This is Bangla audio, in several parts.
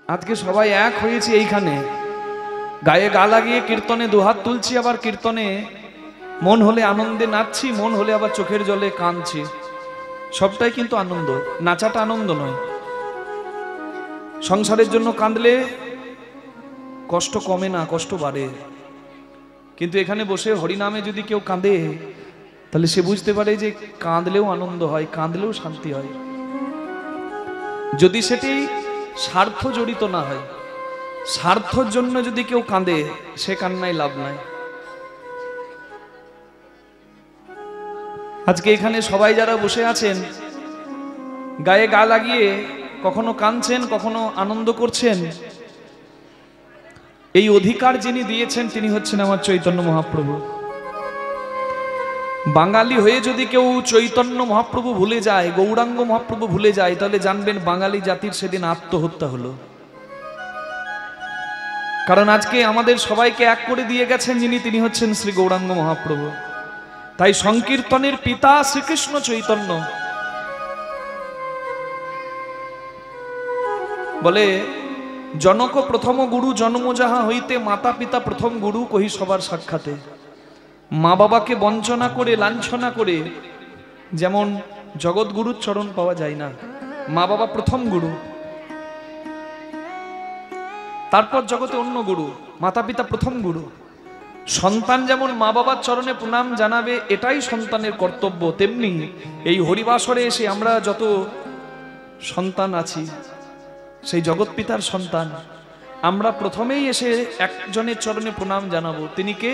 আজকে সবাই এক হয়েছি এইখানে, গায়ে গা লাগিয়ে কীর্তনে দুহাত তুলছি, আবার কীর্তনে মন হলে আনন্দে নাচছি, মন হলে আবার চোখের জলে কাঁদছি। সবটাই কিন্তু আনন্দ, নাচাটা আনন্দ নয়। সংসারের জন্য কাঁদলে কষ্ট কমে না, কষ্ট বাড়ে। কিন্তু এখানে বসে হরিনামে যদি কেউ কাঁদে, তাহলে সে বুঝতে পারে যে কাঁদলেও আনন্দ হয়, কাঁদলেও শান্তি হয়, যদি সেটি স্বার্থ জড়িত না হয়। স্বার্থর জন্য যদি কেউ কাঁদে, সে কান্নায় লাভ নাই। আজকে এখানে সবাই যারা বসে আছেন, গায়ে গা লাগিয়ে কখনো কাঁদছেন, কখনো আনন্দ করছেন, এই অধিকার যিনি দিয়েছেন তিনি হচ্ছেন আমার চৈতন্য মহাপ্রভু। বাঙালি হয়ে যদি কেউ চৈতন্য মহাপ্রভু ভুলে যায়, গৌরাঙ্গ মহাপ্রভু ভুলে যায়, তাহলে জানবেন বাঙালি জাতির সেদিন আত্মহত্যা হলো। কারণ আজকে আমাদের সবাইকে এক করে দিয়ে গেছেন যিনি, তিনি হচ্ছেন শ্রী গৌরাঙ্গ মহাপ্রভু। তাই সংকীর্তনের পিতা শ্রীকৃষ্ণ চৈতন্য। বলে জনক প্রথম গুরু জন্ম যাহা হইতে, মাতা পিতা প্রথম গুরু কহি সবার সাক্ষাতে। মা বাবাকে বঞ্চনা করে, লাঞ্ছনা করে যেমন জগৎগুরুর চরণ পাওয়া যায় না, মা বাবা প্রথম গুরু, তারপর জগতে অন্য গুরু, মাতা পিতা প্রথম গুরু। সন্তান যেমন মা বাবার চরণে প্রণাম জানাবে, এটাই সন্তানের কর্তব্য, তেমনি এই হরিবাসরে এসে আমরা যত সন্তান আছি, সেই জগৎ পিতার সন্তান, আমরা প্রথমেই এসে একজনের চরণে প্রণাম জানাবো। তিনি কে?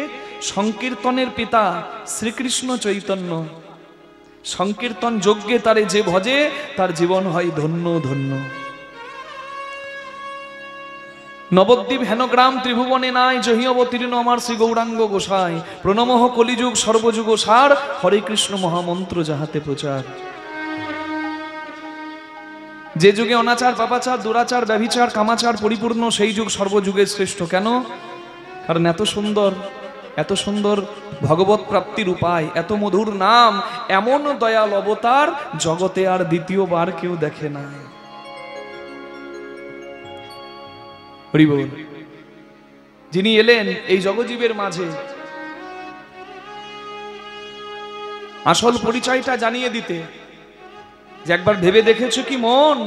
সংকীর্তনের পিতা শ্রীকৃষ্ণ চৈতন্য। সংকীর্তন যজ্ঞে তারে যে ভজে, তার জীবন হয় ধন্য ধন্য। নবদ্বীপ হেনগ্রাম ত্রিভুবনে নাই, জহি অবতীর্ণ আমার শ্রী গৌরাঙ্গ গোসাই। প্রণমঃ কলিযুগ সর্বযুগ সার, হরে কৃষ্ণ মহামন্ত্র যাহাতে প্রচার। যে যুগে অনাচার পাপাচার দুরাচার ব্যভিচার কামাচার পরিপূর্ণ, সেই যুগ সর্বযুগের শ্রেষ্ঠ। কেন? কারণ এত সুন্দর ভগবত প্রাপ্তির উপায়, এত মধুর নাম, এমন দয়াল অবতার জগতে আর দ্বিতীয়বার কেউ দেখে না। হরি বল। যিনি এলেন এই জগজীবের মাঝে আসল পরিচয়টা জানিয়ে দিতে, যে একবার ভেবে দেখেছো কি মন,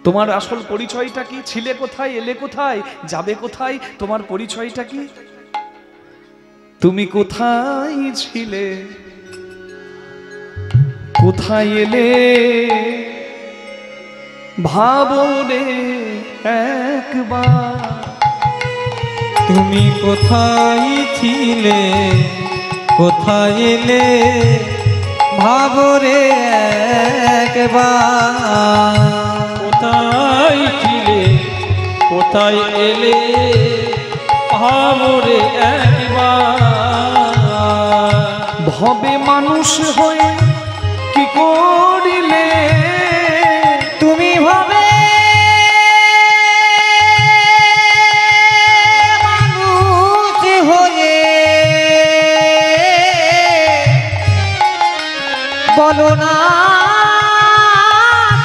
তোমার আসল পরিচয়টা কি? ছিলে কোথায়, এলে কোথায়, যাবে কোথায়? তোমার পরিচয়টা কি? তুমি কোথায় ছিলে, কোথায় এলে, ভাবো রে একবার। তুমি কোথায় ছিলে, কোথায় এলে, ভাবো রে একবার। কোথায় ছিলে, কোথায় এলে, ভাবো রে একবার। ভবে মানুষ হয়ে কি করিলে, তুমি ভাবে মানুষ হয়ে, বলো না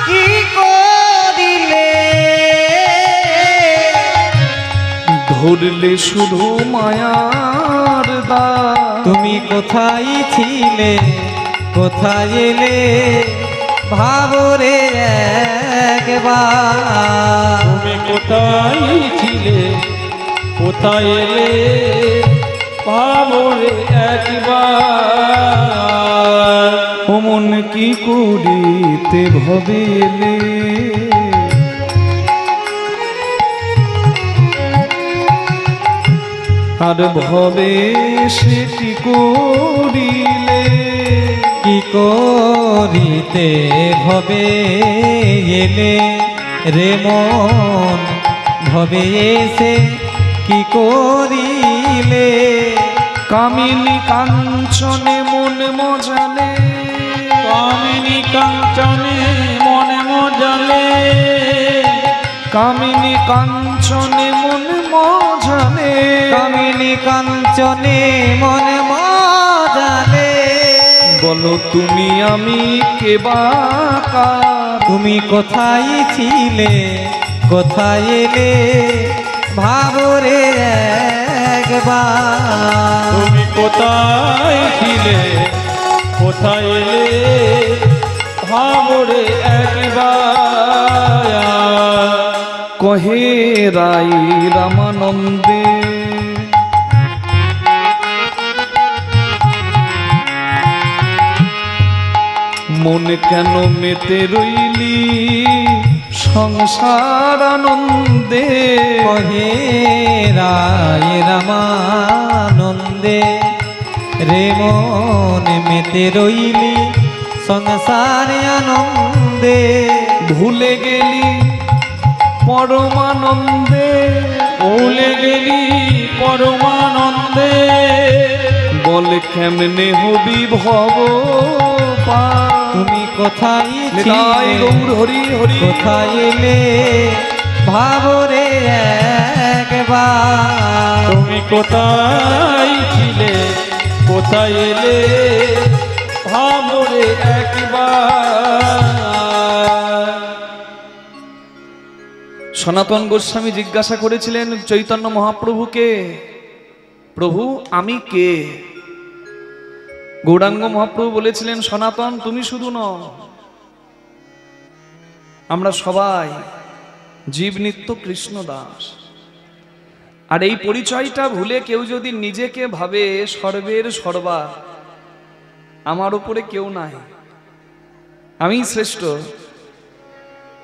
কি করিলে। ধরলে শুধু মায়ার দাগ। তুমি কোথায় ছিলে, কোথায় এলে, ভাবো রে একবার। তুমি কোথায় ছিলে, কোথায় এলে, ভাবো রে একবার। অমন কি করিতে ভবেলে, আর ভবে সেটি করিলে। কি করিতে ভবে এলে রে মন, ভবে এসে কি করিলে। কামিনী কাঞ্চনে মন মজালে, কামিনী কাঞ্চনে মনে মজালে। কামিনী কাঞ্চনে মন মজালে, কামিনী কাঞ্চনে মনে মজালে। বলো তুমি আমি কে বা কার, তুমি কোথায় ছিলে কোথায় এলে ভাবরে একবার তুমি কোথায় ছিলে কোথায় এলে ভাবরে একবার কহে রাই রামানন্দে মন কেন মেতে রইলি সংসার আনন্দে কহে রায় রামানন্দে রে মন মেতে রইলি সংসারে আনন্দে ভুলে গেলি পরমানন্দে ভুলে গেলি পরমানন্দে বল কেমনে হবি ভব তুমি কোথায় নিতাই ছিলে গৌর হরি হরি কোথায় এলে ভাবরে একবার তুমি কোথায় ছিলে কোথায় এলে ভাবরে একবার সনাতন গোস্বামী জিজ্ঞাসা করেছিলেন চৈতন্য মহাপ্রভুকে, প্রভু আমি কে? গৌরাঙ্গ মহাপ্রভু বলেছিলেন, সনাতন তুমি শুধু নও, আমরা সবাই জীব নিত্য কৃষ্ণ দাস। আর এই পরিচয়টা ভুলে কেউ যদি নিজেকে ভাবে সর্বের সর্বা, আমার উপরে কেউ নাই, আমি শ্রেষ্ঠ,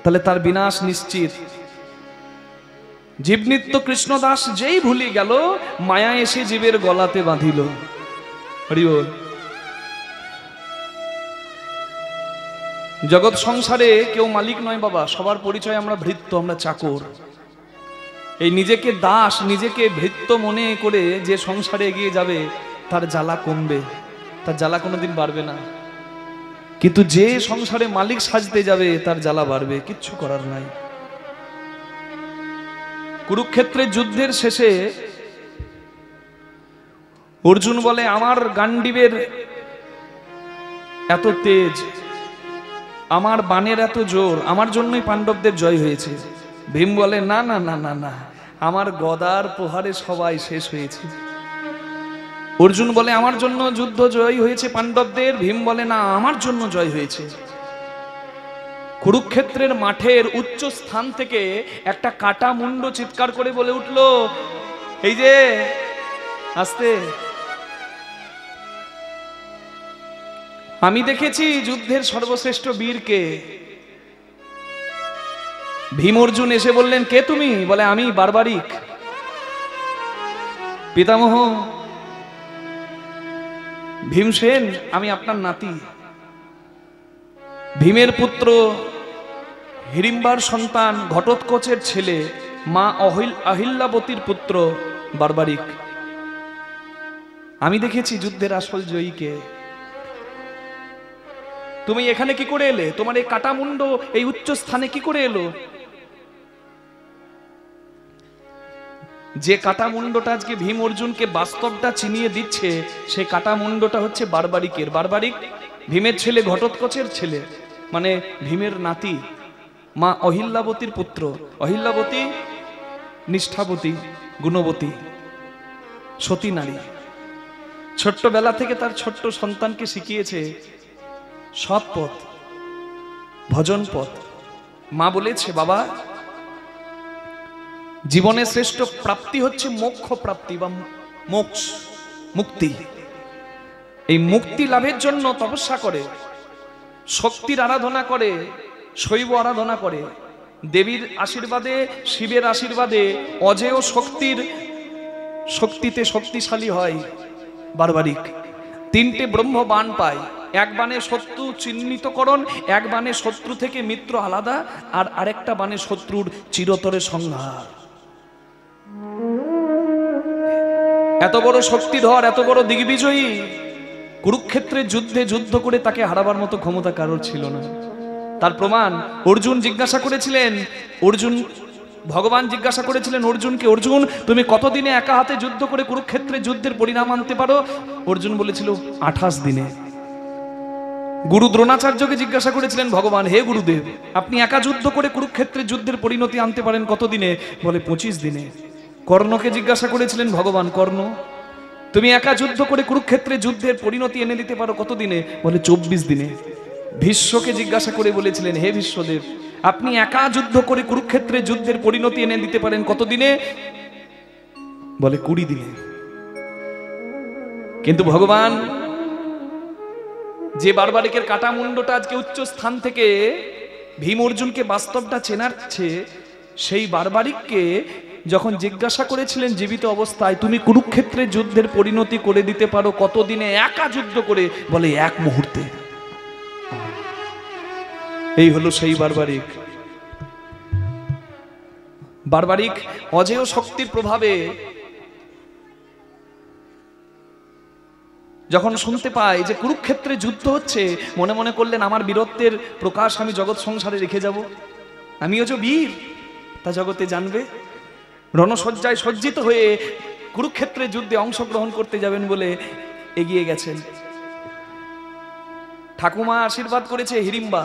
তাহলে তার বিনাশ নিশ্চিত। জীবনিত্য কৃষ্ণদাস যেই ভুলি গেল, মায়া এসে জীবের গলাতে বাঁধিল। হরি বল। জগৎ সংসারে কেউ মালিক নয় বাবা, সবার পরিচয় আমরা ভৃত্য, আমরা চাকর। এই নিজেকে দাস, নিজেকে ভৃত্য মনে করে যে সংসারে এগিয়ে যাবে, তার জ্বালা কমবে, তার জ্বালা কোনোদিন বাড়বে না। কিন্তু যে সংসারে মালিক সাজতে যাবে, তার জ্বালা বাড়বে, কিচ্ছু করার নাই। কুরুক্ষেত্রের যুদ্ধের শেষে অর্জুন বলে, আমার গান্ডীবের এত তেজ, আমার বাণের এত জোর, আমার জন্যই পাণ্ডবদের জয় হয়েছে। ভীম বলে, না না না না না, আমার গদার প্রহারে সবাই শেষ হয়েছে। অর্জুন বলে, আমার জন্য যুদ্ধ জয় হয়েছে পাণ্ডবদের। ভীম বলে, না, আমার জন্য জয় হয়েছে। কুরুক্ষেত্রের মাঠের উচ্চ স্থান থেকে একটা কাটা মুন্ড চিৎকার করে বলে উঠল, এই যে আস্তে, আমি দেখেছি যুদ্ধের সর্বশ্রেষ্ঠ বীরকে। ভীম অর্জুন এসে বললেন, কে তুমি? বলে, আমি বারবারিক, পিতামহ ভীমসেন, আমি আপনার নাতি। ভীমের পুত্র হিড়িম্বার সন্তান ঘটোৎকচের ছেলে, মা অহিল্যাবতীর পুত্র বারবারিক। আমি দেখেছি যুদ্ধের আসল জয়ীকে। তুমি এখানে কি করে এলে? তোমার এই কাটা মুন্ড এই উচ্চ স্থানে কি করে এলো? যে কাটা মুন্ডটা আজকে ভীম অর্জুনকে বাস্তবটা চিনিয়ে দিচ্ছে, সে কাটা মুন্ডটা হচ্ছে বারবারিকের। বারবারিক ভীমের ছেলে, ঘটোৎকচের ছেলে, মানে ভীমের নাতি, মা অহিল্যাবতীর পুত্র। অহিল্যাবতী নিষ্ঠাবতী, গুণবতী, সতী নারী। ছোট্টবেলা থেকে তার ছোট্ট সন্তানকে শিখিয়েছে সৎ পথ, ভজন পথ। মা বলেছে, বাবা, জীবনের শ্রেষ্ঠ প্রাপ্তি হচ্ছে মোক্ষ প্রাপ্তি বা মোক্ষ, মুক্তি। এই মুক্তি লাভের জন্য তপস্যা করে, শক্তির আরাধনা করে, শৈব আরাধনা করে, দেবীর আশীর্বাদে, শিবের আশীর্বাদে অজেয় শক্তিতে শক্তিশালী হয় বারবারিক। 3টে ব্রহ্ম বাণ পায়, এক বাণে শত্রু চিহ্নিতকরণ, এক বাণে শত্রু থেকে মিত্র আলাদা, আর আরেকটা বাণে শত্রুর চিরতরে সংহার। এত বড় শক্তিধর, এত বড় দিগ্বিজয়ী, কুরুক্ষেত্রের যুদ্ধে যুদ্ধ করে তাকে হারাবার মতো ক্ষমতা কারোর ছিল না। তার প্রমাণ অর্জুন জিজ্ঞাসা করেছিলেন, ভগবান জিজ্ঞাসা করেছিলেন অর্জুনকে, অর্জুন তুমি কতদিনে একা হাতে যুদ্ধ করে কুরুক্ষেত্রের যুদ্ধের পরিণাম আনতে পারো? অর্জুন বলেছিল 28 দিনে। গুরু দ্রোণাচার্যকে জিজ্ঞাসা করেছিলেন ভগবান, হে গুরুদেব, আপনি একা যুদ্ধ করে কুরুক্ষেত্রের যুদ্ধের পরিণতি আনতে পারেন কত দিনে? বলে 25 দিনে। কর্ণকে জিজ্ঞাসা করেছিলেন ভগবান, কর্ণ, তুমি একা যুদ্ধ করে কুরুক্ষেত্রের যুদ্ধের পরিণতি এনে দিতে পারো কত দিনে? বলে 24 দিনে। ভীষ্মকে জিজ্ঞাসা করে বলেছিলেন, হে ভীষ্মদেব, আপনি একা যুদ্ধ করে কুরুক্ষেত্রের যুদ্ধের পরিণতি এনে দিতে পারেন কত দিনে? বলে 20 দিনে। কিন্তু ভগবান যে বারবারিকের কাটা মুন্ডটা আজকে উচ্চ স্থান থেকে ভীম অর্জুনকে বাস্তবটা চেনাচ্ছে, সেই বারবারিককে যখন জিজ্ঞাসা করেছিলেন জীবিত অবস্থায়, তুমি কুরুক্ষেত্রের যুদ্ধের পরিণতি করে দিতে পারো কত দিনে একা যুদ্ধ করে? বলে 1 মুহূর্তে। এই হলো সেই বারবারিক। বারবারিক অজেয় শক্তির প্রভাবে যখন শুনতে পাই যে কুরুক্ষেত্রে যুদ্ধ হচ্ছে, মনে মনে করলেন আমার বীরত্বের প্রকাশ আমি জগৎ সংসারে রেখে যাব, আমিও যে বীর তা জগতে জানবে। রণসজ্জায় সজ্জিত হয়ে কুরুক্ষেত্রের যুদ্ধে অংশগ্রহণ করতে যাবেন বলে এগিয়ে গেছেন। ঠাকুমা আশীর্বাদ করেছে, হিড়িম্বা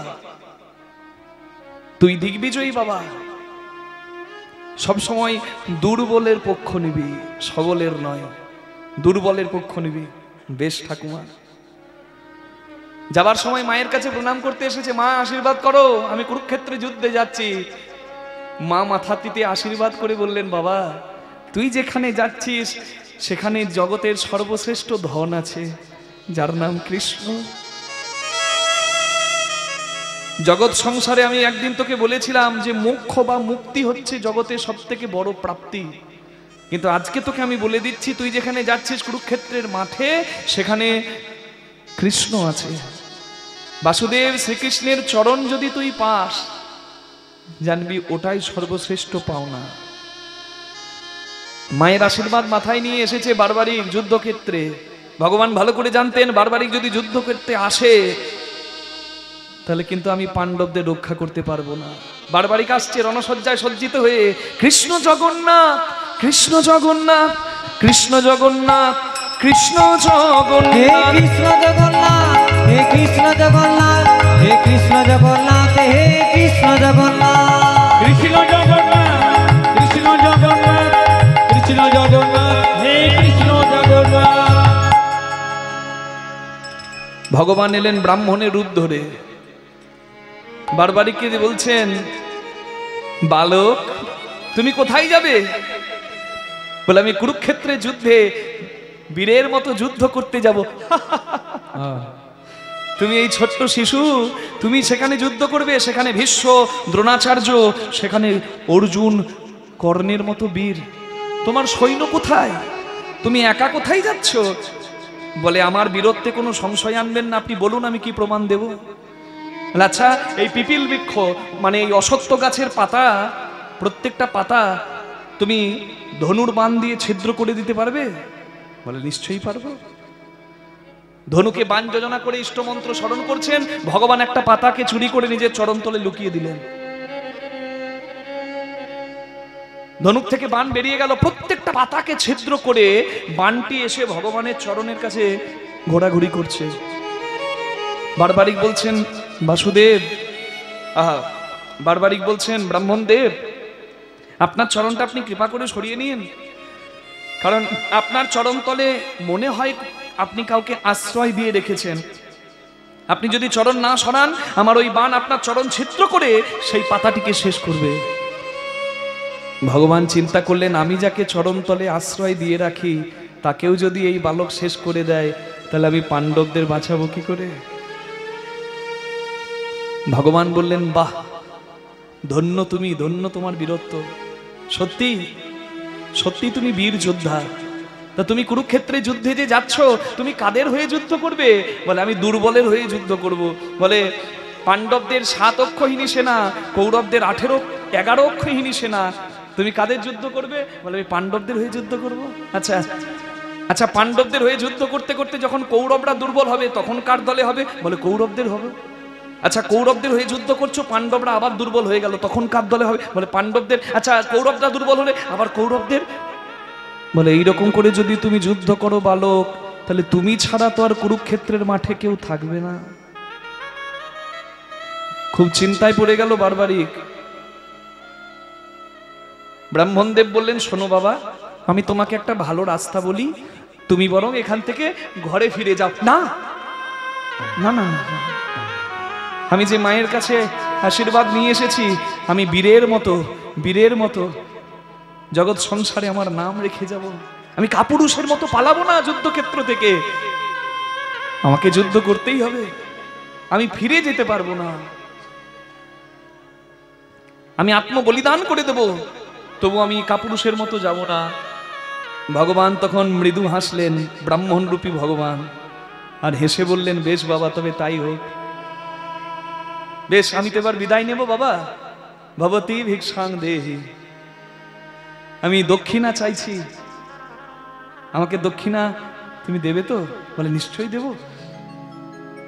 তুই দিগ্বিজয়ী বাবা, সবসময় দুর্বলের পক্ষ নিবি, সবলের নয়, দুর্বলের পক্ষ নিবি। বেশ ঠাকুমা। যাবার সময় মায়ের কাছে প্রণাম করতে এসেছে, মা আশীর্বাদ করো, আমি কুরুক্ষেত্রে যুদ্ধে যাচ্ছি। মা মাথাটিতে আশীর্বাদ করে বললেন, বাবা তুই যেখানে যাচ্ছিস সেখানে জগতের সর্বশ্রেষ্ঠ ধন আছে, যার নাম কৃষ্ণ। জগৎ সংসারে আমি একদিন তোকে বলেছিলাম যে মোক্ষ বা মুক্তি হচ্ছে জগতের সব থেকে বড় প্রাপ্তি, কিন্তু আজকে তোকে আমি বলে দিচ্ছি, তুই যেখানে যাচ্ছিস কুরুক্ষেত্রের মাঠে, সেখানে কৃষ্ণ আছে। বাসুদেব শ্রীকৃষ্ণের চরণ যদি তুই পাস, জানবি ওটাই সর্বশ্রেষ্ঠ পাওনা। মায়ের আশীর্বাদ মাথায় নিয়ে এসেছে বারবারিক যুদ্ধক্ষেত্রে। ভগবান ভালো করে জানতেন বারবারিক যদি যুদ্ধ করতে আসে তাহলে কিন্তু আমি পাণ্ডবদের রক্ষা করতে পারবো না। বারবারিক আসছে রণসজ্জায় সজ্জিত হয়ে, কৃষ্ণ জগন্নাথ, কৃষ্ণ জগন্নাথ, কৃষ্ণ জগন্নাথ, কৃষ্ণ জগন্নাথ, হে কৃষ্ণ জগন্নাথ, হে কৃষ্ণ জগন্নাথ, হে কৃষ্ণ জগন্নাথ, হে কৃষ্ণ জগন্নাথ, কৃষ্ণ জগন্নাথ, কৃষ্ণ জগন্নাথ, কৃষ্ণ জগন্নাথ, হে কৃষ্ণ জগন্নাথ। ভগবান এলেন ব্রাহ্মণের রূপ ধরে, বারবারিককে বলছেন, বালক তুমি কোথায় যাবে? বলে আমি কুরুক্ষেত্রে যুদ্ধে বীরের মতো যুদ্ধ করতে যাব। তুমি এই ছোট্ট শিশু, তুমি সেখানে যুদ্ধ করবে, সেখানে ভীষ্ম, দ্রোণাচার্য, সেখানে অর্জুন, কর্ণের মতো বীর, তোমার সৈন্য কোথায়? তুমি একা কোথায় যাচ্ছ? বলে আমার বীরত্বে কোনো সংশয় আনবেন না, আপনি বলুন আমি কি প্রমাণ দেব। আচ্ছা এই পিপিল বৃক্ষ মানে এই অসত্য গাছের পাতা, প্রত্যেকটা পাতা তুমি ধনুর বাণ দিয়ে ছিদ্র করে দিতে পারবে? বলে নিশ্চয়ই পারবো। ধনুকে বাণ যোজনা করে ইষ্টমন্ত্র স্মরণ করছেন, ভগবান একটা পাতাকে চুরি করে নিজের চরণতলে লুকিয়ে দিলেন। ধনুক থেকে বাণ বেরিয়ে গেল, প্রত্যেকটা পাতাকে ছিদ্র করে বাণটি এসে ভগবানের চরণের কাছে ঘোরাঘুরি করছে। বারবারিক বলছেন, বাসুদেব, বারবারিক বলছেন, ব্রাহ্মণ দেব আপনার চরণটা আপনি কৃপা করে সরিয়ে নিন, কারণ আপনার চরণতলে মনে হয় আপনি কাউকে আশ্রয় দিয়ে রেখেছেন। আপনি যদি চরণ না সরান, আমার ওই বাণ আপনার চরণ ছিদ্র করে সেই পাতাটিকে শেষ করবে। ভগবান চিন্তা করলেন, আমি যাকে চরণতলে আশ্রয় দিয়ে রাখি তাকেও যদি এই বালক শেষ করে দেয়, তাহলে আমি পাণ্ডবদের বাঁচাবো কি করে? ভগবান বললেন, বাহ, ধন্য তুমি, ধন্য তোমার বীরত্ব, সত্যি সত্যি তুমি বীর যোদ্ধা। তা তুমি কুরুক্ষেত্রে যুদ্ধে যে যাচ্ছ, তুমি কাদের হয়ে যুদ্ধ করবে? বলে আমি দুর্বলের হয়ে যুদ্ধ করব। বলে পাণ্ডবদের 7 অক্ষহীনী সেনা, কৌরবদের 11 অক্ষহীনী সেনা, তুমি কাদের যুদ্ধ করবে? বলে আমি পাণ্ডবদের হয়ে যুদ্ধ করব। আচ্ছা আচ্ছা, পাণ্ডবদের হয়ে যুদ্ধ করতে করতে যখন কৌরবরা দুর্বল হবে তখন কার দলে হবে? বলে কৌরবদের হবে। আচ্ছা, কৌরবদের হয়ে যুদ্ধ করছো, পাণ্ডবরা আবার দুর্বল হয়ে গেল, তখন কার দলে হবে? বলে পাণ্ডবদের। আচ্ছা, কৌরবরা দুর্বল হলে আবার কৌরবদের। বলে এইরকম করে যদি তুমি যুদ্ধ করো বালক, তাহলে তুমি ছাড়া তো আর কুরুক্ষেত্রের মাঠে কেউ থাকবে না। খুব চিন্তায় পড়ে গেল বারবারিক। ব্রাহ্মণদেব বললেন, শোনো বাবা, আমি তোমাকে একটা ভালো রাস্তা বলি, তুমি বরং এখান থেকে ঘরে ফিরে যাও। না না না না, আমি যে মায়ের কাছে আশীর্বাদ নিয়ে এসেছি, আমি বীরের মতো জগৎ সংসারে আমার নাম রেখে যাব। আমি কাপুরুষের মতো পালাবো না যুদ্ধক্ষেত্র থেকে, আমাকে যুদ্ধ করতেই হবে, আমি ফিরে যেতে পারবো না, আমি আত্মবলিদান করে দেব, তবু আমি কাপুরুষের মতো যাব না। ভগবান তখন মৃদু হাসলেন, ব্রাহ্মণ রূপী ভগবান, আর হেসে বললেন, বেশ বাবা, তবে তাই হোক, বেশ, আমি তো এবার বিদায় নেব বাবা। ভবতী ভিক্ষাং দেহি, আমি দক্ষিণা চাইছি, আমাকে দক্ষিণা তুমি দেবে তো? বলে, নিশ্চয়ই দেব,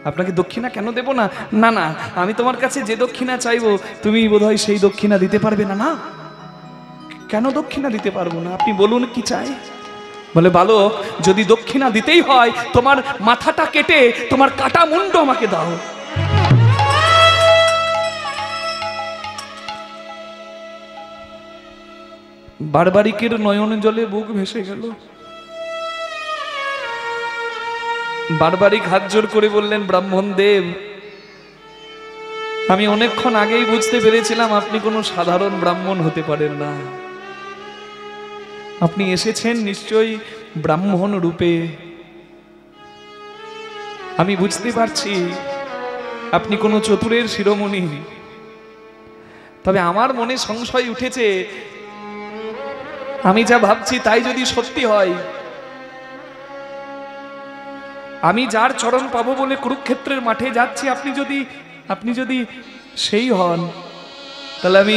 আপনাকে দক্ষিণা কেন দেব না? না না, আমি তোমার কাছে যে দক্ষিণা চাইবো তুমি বোধহয় সেই দক্ষিণা দিতে পারবে না। না, কেন দক্ষিণা দিতে পারবো না? আপনি বলুন কি চাই? বলে, বালক, যদি দক্ষিণা দিতেই হয় তোমার মাথাটা কেটে তোমার কাটা মুন্ড আমাকে দাও। বারবারিকের নয়ন জলে বুক ভেসে গেল। বারবারিক হাত জোর করে বললেন, ব্রাহ্মণ দেব, আমি অনেকক্ষণ আগেই বুঝতে পেরেছিলাম আপনি কোনো সাধারণ ব্রাহ্মণ হতে পারেন না, আপনি এসেছেন নিশ্চয়ই ব্রাহ্মণ রূপে। আমি বুঝতে পারছি আপনি কোনো চতুরের শিরোমণি, তবে আমার মনে সংশয় উঠেছে, আমি যা ভাবছি তাই যদি সত্যি হয়, আমি যার চরণ পাবো বলে কুরুক্ষেত্রের মাঠে যাচ্ছি, আপনি যদি সেই হন, তাহলে আমি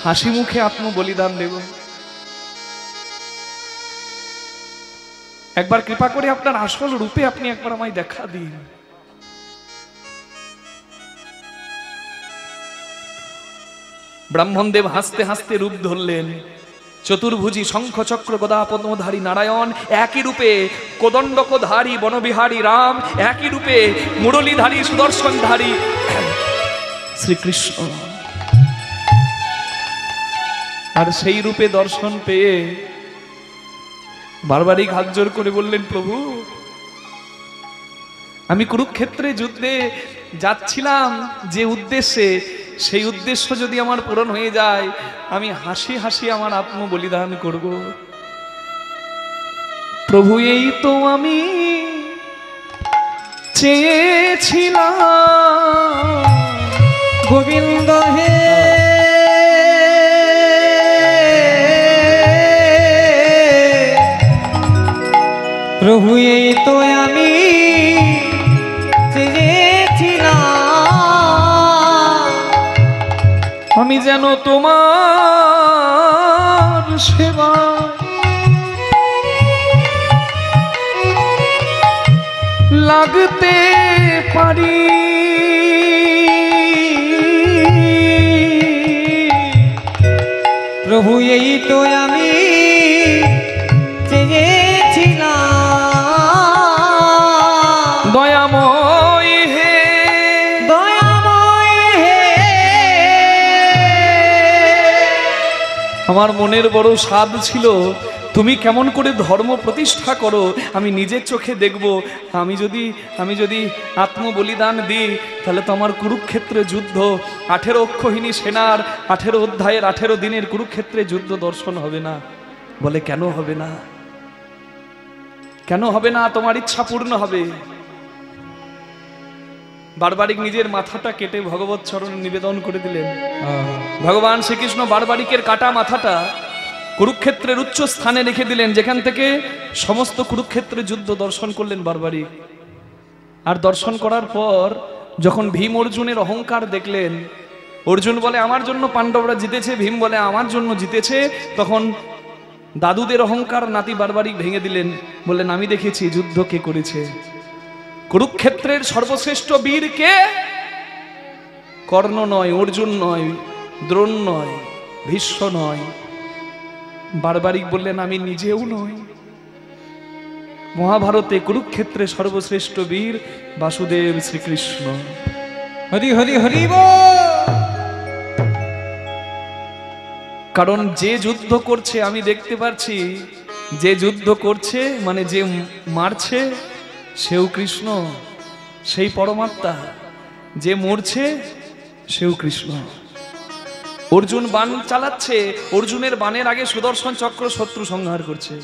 হাসি মুখে আত্মবলিদান দেব। একবার কৃপা করে আপনার আসল রূপে আপনি একবার আমায় দেখা দিন। ব্রাহ্মণদেব হাসতে হাসতে রূপ ধরলেন। চতুর্ভুজি শঙ্খ চক্র গদা পদ্মধারী নারায়ণ, একই রূপে কোদণ্ডকধারী বনবিহারী রাম, একই রূপে মুরলীধারী সুদর্শনধারী শ্রীকৃষ্ণ। আর সেই রূপে দর্শন পেয়ে বারবারিক হাত জোর করে বললেন, প্রভু, আমি কুরুক্ষেত্রে যুদ্ধে যাচ্ছিলাম যে উদ্দেশ্যে, সেই উদ্দেশ্য যদি আমার পূরণ হয়ে যায়, আমি হাসি হাসি আমার আত্মবলিদান করব। প্রভু, এই তো আমি চেয়েছিলাম, গোবিন্দ হে প্রভু, এই তো আমি চেয়েছিলাম, আমি যেন তোমার সেবা লাগতে পারি। প্রভু, এই তো আমি চেয়েছিলাম, দয়াময় হে, দয়াময় হে। আমার মনের বড় স্বাদ ছিল, তুমি কেমন করে ধর্ম প্রতিষ্ঠা করো আমি নিজের চোখে দেখব। আমি যদি আত্মবলিদান দিই, তাহলে তো আমার কুরুক্ষেত্রে যুদ্ধ, 18 অক্ষহীনী সেনার 18 অধ্যায়ের 18 দিনের কুরুক্ষেত্রে যুদ্ধ দর্শন হবে না। বলে, কেন হবে না? কেন হবে না? তোমার ইচ্ছা পূর্ণ হবে। বারবারিক নিজের মাথাটা কেটে ভগবত চরণে নিবেদন করে দিলেন। ভগবান শ্রীকৃষ্ণ বারবারিকের কাটা মাথাটা কুরুক্ষেত্রের উচ্চ স্থানে রেখে দিলেন, যেখান থেকে সমস্ত কুরুক্ষেত্রের যুদ্ধ দর্শন করলেন বারবারিক। আর দর্শন করার পর যখন ভীম অর্জুনের অহংকার দেখলেন, অর্জুন বলে, আমার জন্য পাণ্ডবরা জিতেছে, ভীম বলে, আমার জন্য জিতেছে, তখন দাদুদের অহংকার নাতি বারবারিক ভেঙে দিলেন, বললেন, আমি দেখেছি যুদ্ধ কে করেছে। কুরুক্ষেত্রের সর্বশ্রেষ্ঠ বীর কে? কর্ণ নয়, অর্জুন নয়, দ্রোণ নয়, ভীষ্ম নয়। বারবারিক বললেন, আমি নিজেও নই। মহাভারতে কুরুক্ষেত্রে সর্বশ্রেষ্ঠ বীর বাসুদেব শ্রীকৃষ্ণ। হরি হরি হরি বল। কারণ যে যুদ্ধ করছে আমি দেখতে পাচ্ছি, যে যুদ্ধ করছে মানে যে মারছে সেও কৃষ্ণ, সেই পরমাত্মা। যে মরছে সেও কৃষ্ণ। অর্জুন বাণ চালাচ্ছে, অর্জুনের বাণের আগে সুদর্শন চক্র শত্রু সংহার করছে।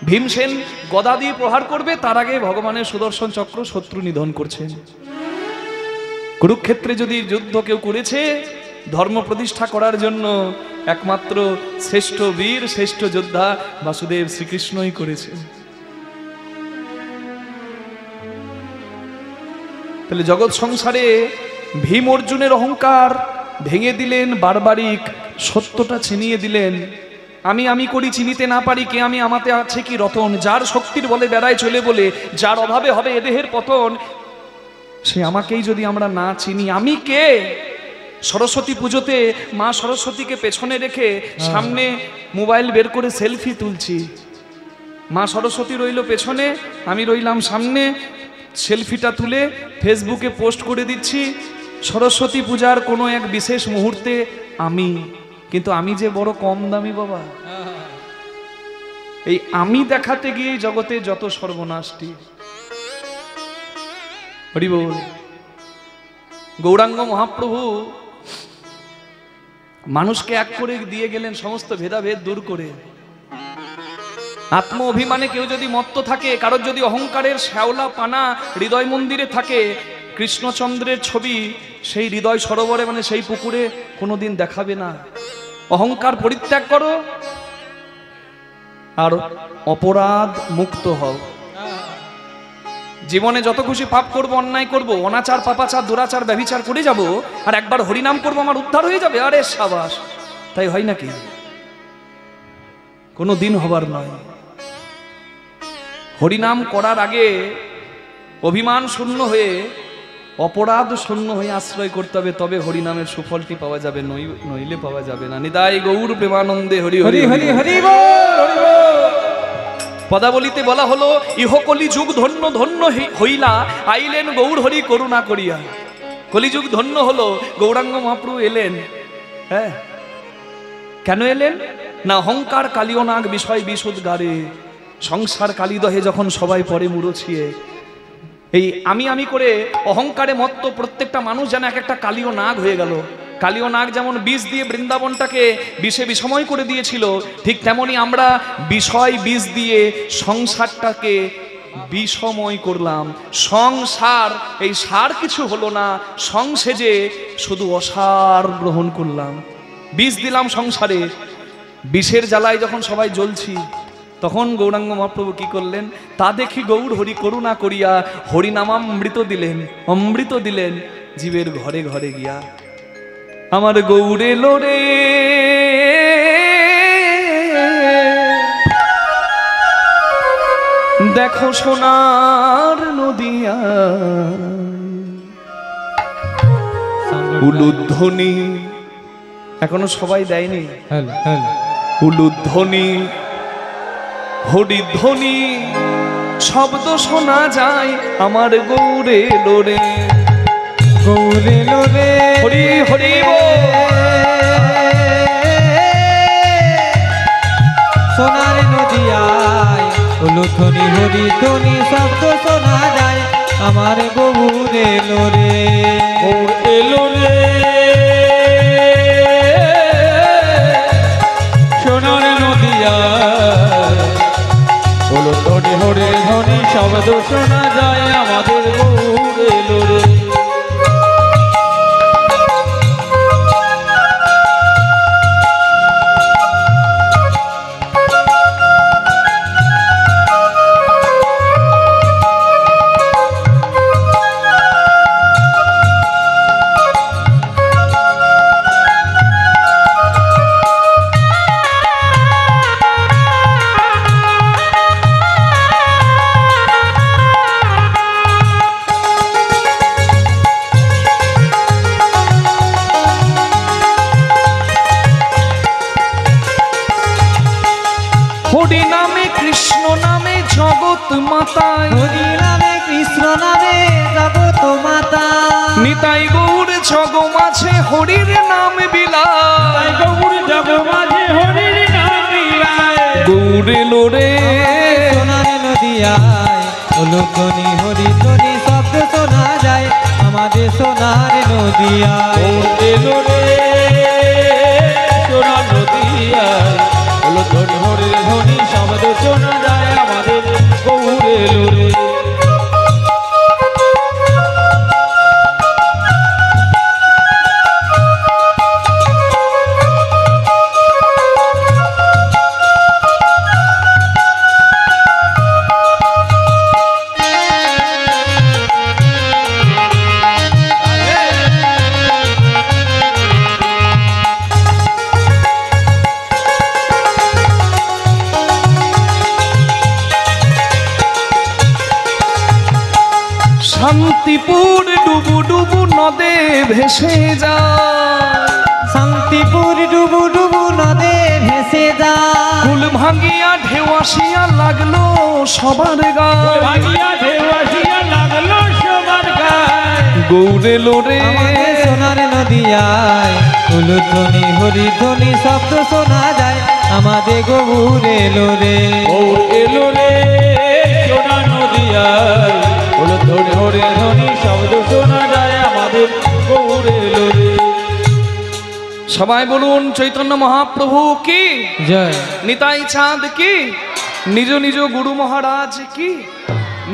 ভীমসেন গদা দিয়ে প্রহার করবে, তার আগে ভগবানের সুদর্শন চক্র শত্রু নিধন করছেন। কুরুক্ষেত্রে যদি যুদ্ধ কেউ করেছে ধর্ম প্রতিষ্ঠা করার জন্য, একমাত্র শ্রেষ্ঠ বীর শ্রেষ্ঠ যোদ্ধা বাসুদেব শ্রীকৃষ্ণই করেছে। তাহলে জগৎ সংসারে ভীম অর্জুনের অহংকার ভেঙে দিলেন, বারবারিক সত্যটা চিনিয়ে দিলেন। আমি করি চিনিতে না পারি, কে আমি আমাতে আছে কি রতন। যার শক্তির বলে বেড়ায় চলে বলে, যার অভাবে হবে এ দেহের পতন, সে আমাকেই যদি আমরা না চিনি, আমি কে? সরস্বতী পুজোতে মা সরস্বতীকে পেছনে রেখে সামনে মোবাইল বের করে সেলফি তুলছি। মা সরস্বতী রইল পেছনে, আমি রইলাম সামনে, সেলফিটা তুলে ফেসবুকে পোস্ট করে দিচ্ছি। সরস্বতী পূজার কোনো এক বিশেষ মুহূর্তে আমি, কিন্তু আমি যে বড় কম দামি বাবা। এই আমি দেখাতে গিয়ে জগতে যত সর্বনাশটি। হরি বল। গৌরাঙ্গ মহাপ্রভু মানুষকে এক করে দিয়ে গেলেন, সমস্ত ভেদাভেদ দূর করে। আত্ম অভিমানে কেউ যদি মত্ত থাকে, কারোর যদি অহংকারের শ্যাওলা পানা হৃদয় মন্দিরে থাকে, কৃষ্ণচন্দ্রের ছবি সেই হৃদয় সরোবরে মানে সেই পুকুরে কোনোদিন দেখাবে না। অহংকার পরিত্যাগ করো আর অপরাধ মুক্ত হও। জীবনে যত খুশি পাপ করব, অন্যায় করব, অনাচার পাপাচার দুরাচার ব্যভিচার করে যাব, আর একবার হরিনাম করব আমার উদ্ধার হয়ে যাবে। আরে সাবাস, তাই হয় নাকি? কোনো দিন হবার নয়। হরিনাম করার আগে অভিমান শূন্য হয়ে, অপরাধ শূন্য হয়ে আশ্রয় করতে হবে, তবে হরিনামের সুফলটি পাওয়া যাবে, নইলে পাওয়া যাবে না। নিতাই গৌর প্রেমানন্দে হরি হরি হরি হরি বল। পদাবলিতে বলা হলো, ইহকলি যুগ ধন্য ধন্য হইলা, আইলেন গৌর হরি করুণা করিয়া। কলিযুগ ধন্য হলো, গৌরাঙ্গ মহাপ্রভু এলেন। হ্যাঁ, কেন এলেন না? অহংকার কালিও নাগ বিষয় বিশুদ্গারে, সংসার কালিদহে যখন সবাই পরে মুড়ছিয়ে। এই আমি করে অহংকারে মত্ত প্রত্যেকটা মানুষ যেন এক একটা কালিও নাগ হয়ে গেল। কালিও নাগ যেমন বিষ দিয়ে বৃন্দাবনটাকে বিষে বিষময় করে দিয়েছিল, ঠিক তেমনি আমরা বিষয় বিষ দিয়ে সংসারটাকে বিষময় করলাম। সংসার, এই সার কিছু হলো না, সংসেজে শুধু অসার গ্রহণ করলাম। বিষ দিলাম সংসারে, বিষের জ্বালায় যখন সবাই জ্বলছি, তখন গৌরাঙ্গ মহাপ্রভু কি করলেন? তা দেখি গৌর হরি করুণা করিয়া হরিনামামৃত দিলেন, অমৃত দিলেন জীবের ঘরে ঘরে গিয়া। আমার গৌরে লোরে দেখো সোনার নদিয়া, উলুধ্বনি এখনো সবাই দেয়নি। উলুধ্বনি হরিধ্বনি শব্দ শোনা যায় আমার গৌরে লোরে। গৌরে লোরে হরি হরি সোনার নদিয়ায়, উলুধ্বনি হরিধ্বনি শব্দ শোনা যায় আমার গৌরে লোরে। গৌর এলো রে সোনার নদিয়ায়, উলুধ্বনি হরিধ্বনি শব্দ শোনা যায় আমাদের গৌর এলো রে। হরি নামে কৃষ্ণ নামে জগৎ মাতায়, হরি নামে কৃষ্ণ নামে জগৎ মাতা, নিতাই গৌর জগ মাঝে হরির নাম বিলায়, গৌর জগ মাঝে হরির নাম বিলায়। গৌর এলো রে সোনার নদিয়ায় হলো ধ্বনি হরি ধ্বনি শব্দ শোনা যায় আমাদের সোনার নদিয়ায়। গৌর এলো রে সোনার নদিয়ায়, হলো ধ্বনি হরির ধ্বনি শব্দ শোনা যায় আমাদের গৌর এলো রে। শান্তিপুর ডুবু ডুবু নদে ভেসে যায়, শান্তিপুর ডুবু ডুবু নদে ভেসে যায়। কুল ভাঙিয়া ঢেউ আসিয়া লাগলো সবার গায়, ভাগিয়া ঢেউ আসিয়া লাগলো সবার গায়। গৌর এলো রে আমাদের সোনার নদিয়ায় হলো ধ্বনি হরি ধ্বনি শব্দ শোনা যায় আমাদের গৌর এলো রে। গৌর এলো রে সোনার নদিয়ায়, হলো ধ্বনি হরির ধ্বনি শব্দ শোনা যায় আমাদের গৌর এলো রে। সবাই বলুন চৈতন্য মহাপ্রভু কি জয়। নিতাই চাঁদ কি, নিজ নিজ গুরু মহারাজ কি,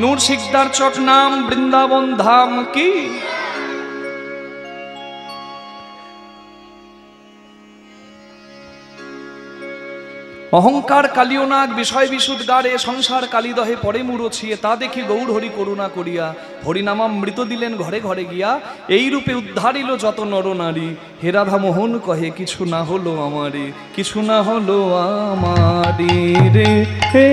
নূর শিকদার চট নাম বৃন্দাবন ধাম কি। অহংকার কালিয়নাগ বিষয় বিশুদ্গারে সংসার কালিদহে পরে মুড়ছিয়ে তা দেখি গৌর হরি করুণা করিয়া হরিনামামৃত দিলেন ঘরে ঘরে গিয়া, এই রূপে উদ্ধারিল যত নর নারী। হে রাধা মোহন কহে কিছু না হলো আমারে, কিছু না হলো আমারি রে, হে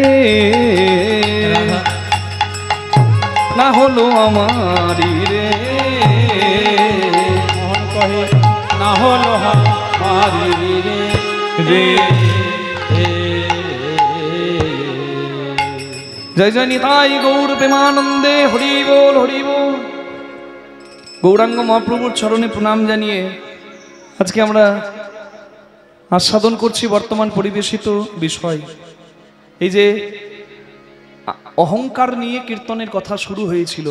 না হলো আমারি রে। মোহন কহে না হলো হারি রে রে। জয় জয় নিতাই গৌর প্রেমানন্দে হরি বল হরি বল। গৌরাঙ্গ মহাপ্রভুর চরণে প্রণাম জানিয়ে আজকে আমরা আস্বাদন করছি বর্তমান পরিবেশিত বিষয়। এই যে অহংকার নিয়ে কীর্তনের কথা শুরু হয়েছিল,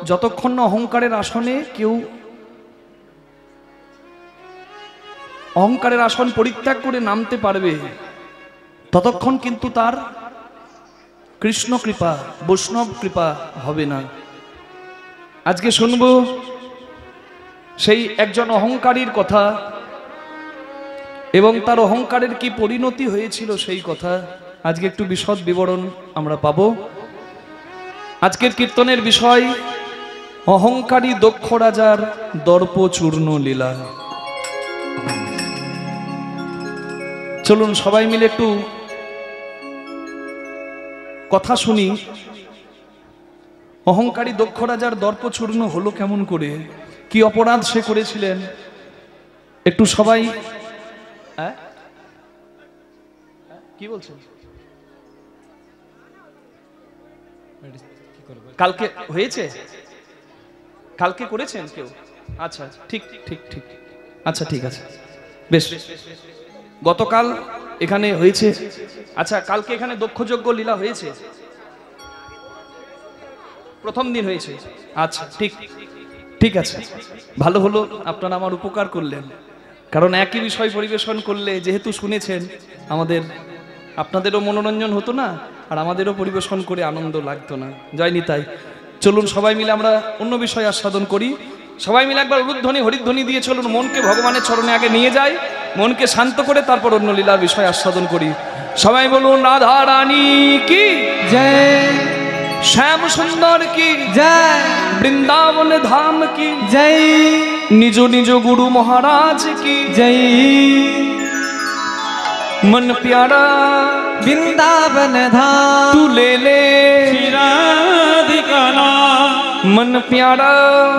যতক্ষণ না অহংকারের আসনে কেউ অহংকারের আসন পরিত্যাগ করে নামতে পারবে, ততক্ষণ কিন্তু তার কৃষ্ণ কৃপা বৈষ্ণব কৃপা হবে না। আজকে শুনবো সেই একজন অহংকারীর কথা এবং তার অহংকারের কি পরিণতি হয়েছিল সেই কথা। আজকে একটু বিশদ বিবরণ আমরা পাবো। আজকের কীর্তনের বিষয় অহংকারী দক্ষ রাজার দর্প চূর্ণ লীলা। চলুন সবাই মিলে একটু কথা শুনি। অহংকারী দক্ষ রাজার দর্প চূর্ণ হলো কেমন করে, কি অপরাধ সে করেছিলেন, একটু সবাই কি বলছেন? কালকে হয়েছে, কালকে করেছেন কেউ? আচ্ছা ঠিক ঠিক ঠিক, আচ্ছা ঠিক আছে, বেশ। গতকাল এখানে হয়েছে, আচ্ছা কালকে এখানে দক্ষযজ্ঞ লীলা হয়েছে, প্রথম দিন হয়েছে, আচ্ছা ঠিক ঠিক আছে, ভালো হলো আপনারা আমার উপকার করলেন। কারণ একই বিষয় পরিবেশন করলে যেহেতু শুনেছেন আমাদের আপনাদেরও মনোরঞ্জন হতো না আর আমাদেরও পরিবেশন করে আনন্দ লাগতো না। জয় নিতাই। চলুন সবাই মিলে আমরা অন্য বিষয় আস্বাদন করি। সবাই মিলে একবার উলুধ্বনি হরিধ্বনি দিয়ে চলুন মনকে ভগবানের চরণে আগে নিয়ে যাই, মনকে শান্ত করে তারপর অন্য লীলার বিষয় আস্বাদন করি। সবাই বলুন রাধা রানী কি জয়, শ্যাম সুন্দর কি জয়, বৃন্দাবন ধাম কি জয়, নিজ নিজ গুরু মহারাজ কি জয়। मन प्यारा वृंदावन धाम तू ले ले राधिका नाम, मन प्यारा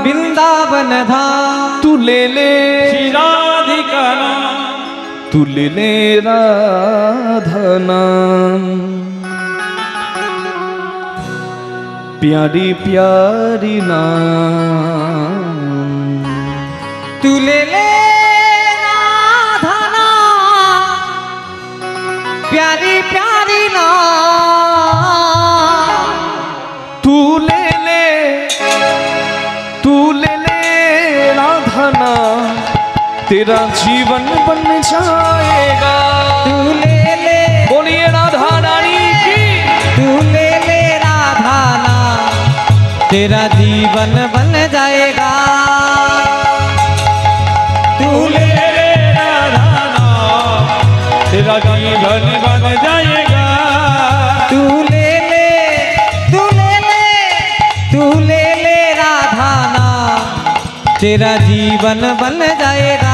वृंदावन धाम तू ले ले राधिका नाम, तू ले ले राधा नाम। प्यारी प्यारी नाम तू ले ले राधा नाम तेरा जीवन बन जाएगा। तू ले ले, बोलिए राधा रानी की। तू ले ले राधा नाम तेरा जीवन बन जाएगा। तू ले ले राधा नाम तेरा जीवन बन जाएगा। तू ले ले, तू ले ले, तू ले ले राधा नाम तेरा जीवन बन जाएगा।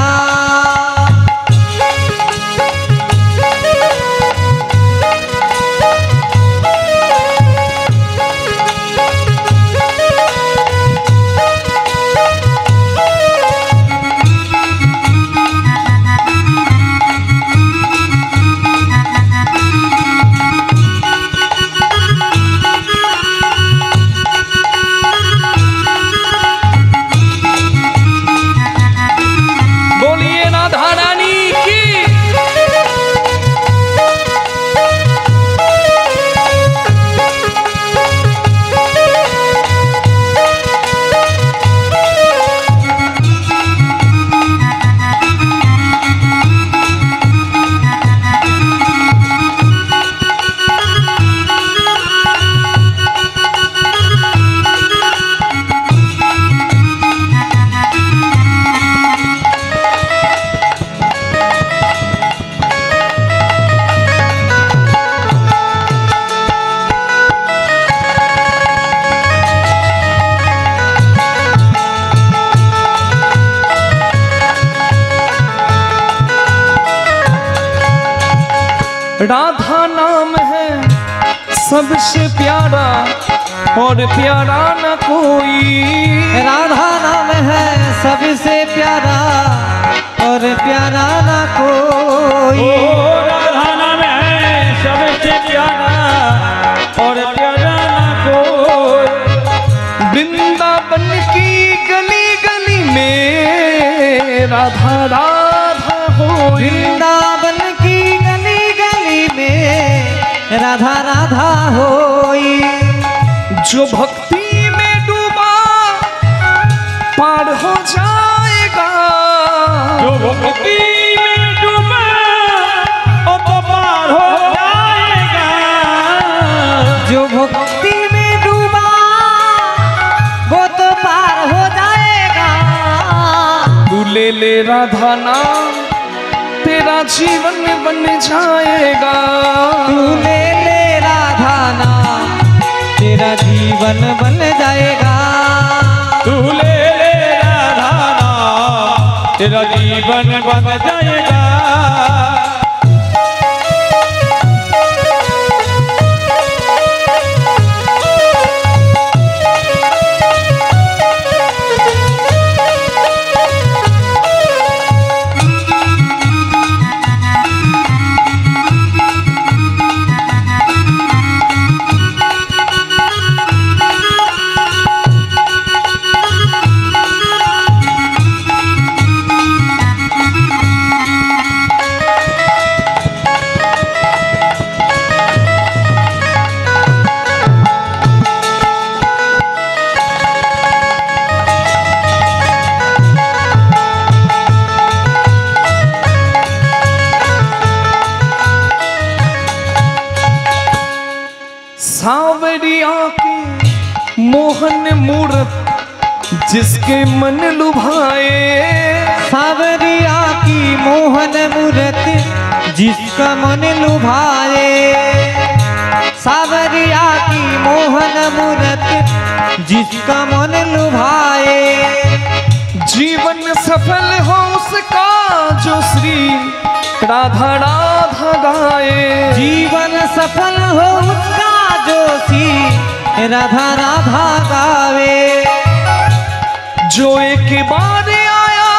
राधा नाम है सबसे प्यारा और प्यारा न कोई। राधा नाम है सबसे प्यारा और प्यारा ना कोई। ओ राधा नाम है सबसे प्यारा और प्यारा ना कोई। वृंदावन की गली गली में राधा राधा हो। वृंदावन की गली गली में राधा राधा होई। जो भक्ति में डूबा पार हो जाएगा। जो भक्ति में डूबा वो तो पार हो जाएगा। जो भक्ति में डूबा वो तो पार हो जाएगा। तू ले ले राधा नाम तेरा जीवन बन जाएगा। तू ले ले राधा नाम तेरा जीवन बन जाएगा। तू ले ले राधा नाम तेरा जीवन बन जाएगा। सावरिया की मोहन मूरत जिसके मन लुभाए। सावरिया की मोहन मूरत जिसका मन लुभाए। सावरिया की मोहन मूरत जिसका मन लुभाए। जीवन सफल हो उसका जो श्री राधा राधा गाए। जीवन सफल हो उसका जो श्री राधा राधा गावे। जो एक बार आया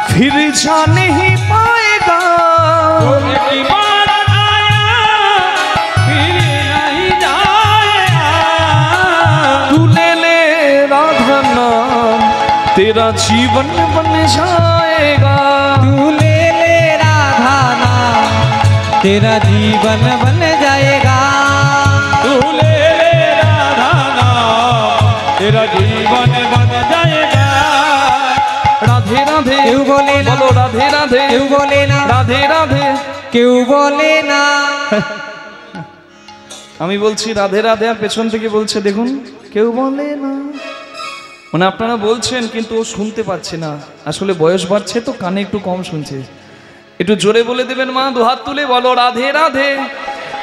फिर जा नहीं पाएगा। जो एक बार आया फिर नहीं जाएगा। तू ले ले राधा नाम तेरा जीवन बन जाएगा। तू ले ले राधा नाम तेरा जीवन बन जाएगा। तू ले ले राधा नाम तेरा जीवन बन রাধে কেউ বলে না, রাধে রাধে। কেউ বলে না। আমি বলছি রাধে রাধে, আর পেছন থেকে বলছে দেখুন কেউ বলে না। মানে আপনারা বলছেন কিন্তু ও শুনতে পাচ্ছে না, আসলে বয়স বাড়ছে তো কানে একটু কম শুনছে। একটু জোরে বলে দেবেন মা, দুহাত তুলে বলো রাধে রাধে,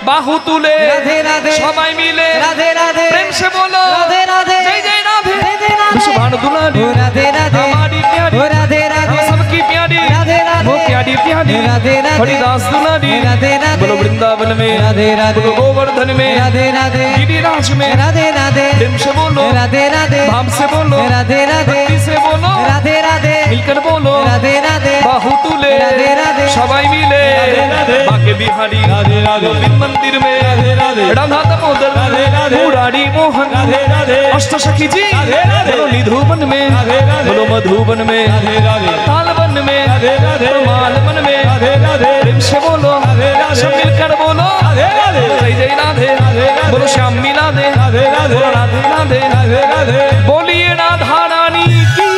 বাহু তুলে রাধে রাধে, সবাই মিলে রাধে রাধে, প্রেম সে বলো রাধে রাধে, जय जय राधे, राधे राधे, सुभान दुलारी, ओ राधे राधे, हमारी प्यारी, ओ राधे राधे, हम सबकी प्यारी, राधे राधे, वो प्यारी प्यारी, राधे राधे, हरिदास दुलारी, राधे राधे, बोलो वृंदावन में, राधे राधे, बोलो गोवर्धन में, राधे राधे, गिरिराज में, राधे राधे, प्रेम से बोलो राधे राधे, भाव से बोलो राधे राधे, भक्ति से बोलो राधे राधे, मिलकर बोलो राधे राधे, बाहु तुले राधे राधे, सबाई मिले राधे राधे, बाके बिहारी राधे राधे, गोविंद मंदिर में राधे राधे, राधा दामोदर राधे राधे, मुरारी मोहन राधे राधे, अष्ट सखी जी राधे राधे, बोलो निधुवन में राधे राधे, बोलो मधुबन में राधे राधे, तालवन में राधे राधे, मालवन में राधे राधे, प्रेम से बोलो राधे राधे, सब मिलकर बोलो राधे राधे, जय जय राधे राधे राधे, बोलो श्याम मिला दे राधे राधे, बोलो राधे राधे राधे राधे, बोलिए राधा रानी की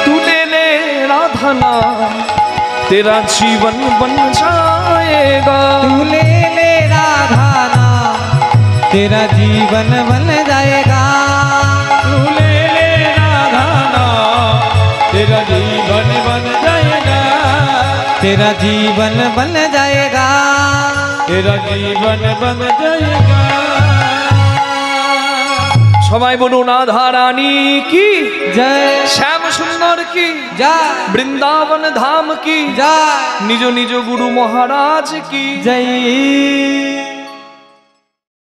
तू ले ले राधा नाम तेरा जीवन बन जाएगा तू ले ले राधा नाम तेरा जीवन बन जाएगा तू ले ले राधा नाम तेरा जीवन बन जाएगा तेरा जीवन बन जाएगा तेरा जीवन बन जाएगा সবাই বলুন রাধা রানী কি जय শ্যাম সুন্দর কি जय বৃন্দাবন ধাম কি जय নিজ নিজ গুরু মহারাজ কি जय